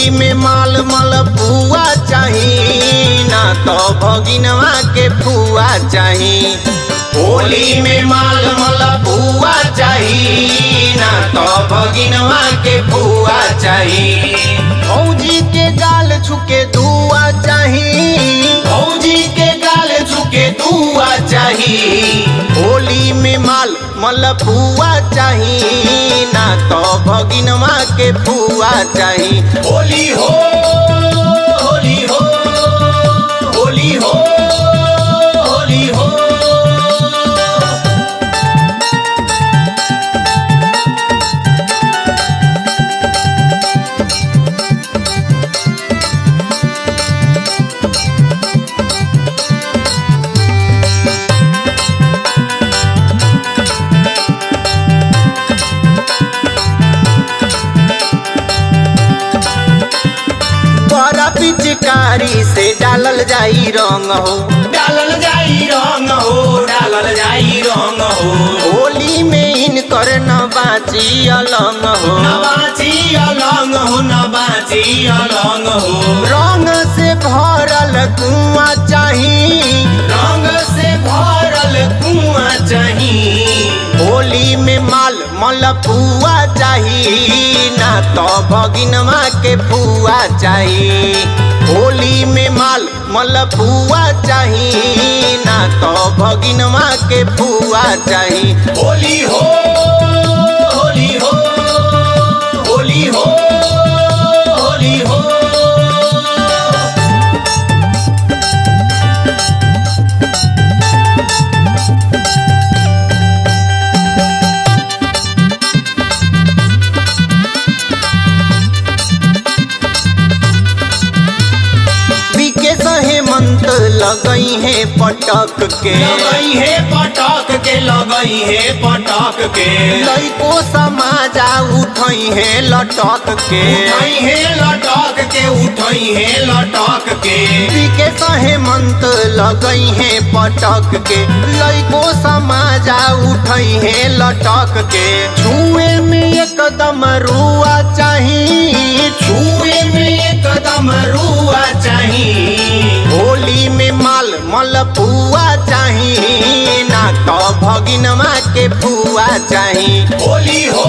होली में माल मलपुआ चाही ना तो भगिनवा के फुआ चाही। होली में माल मलपुआ चाही ना तो भगिनवा के फुआ चाही। फौजी के गाल छुके दुआ चाही, फौजी के गाल छुके दुआ चाही। होली में माल मलपुआ चाही ना तो भगिनवा के फुआ चाही। होली हो होली हो होली हो होली हो। पिचकारी से डालल जाई रंग हो, डालल जाई रंग हो, डालल जाई रंग हो। होली में इनकर न बाची अलंग हो, न बाची अलंग हो, न बाची अलंग हो। रंग से भरल कुआं चाही, रंग से भरल कुआं चाही। होली में माल मलपुआ चाही ना तो भगिनवा के फुआ चाही। होली में माल मलपुआ चाही ना तो भगिनवा के फुआ चाही। होली हो होली हो होली हो होली हो। हेमंत लगई है पटक के, लगई है पटक के, लगई है पटक के। लइको समाजा उठई है लटक के, उठई है लटक के, उठई है लटक के। विकेश हेमंत लगई है पटक के, लइको समाजा उठई है लटक के। छुए में एकदम रुआ चाही, छुए में एकदम रुआ चाही। होली में माल मलपुआ चाही ना तो भगिनवा के फुआ चाही। होली हो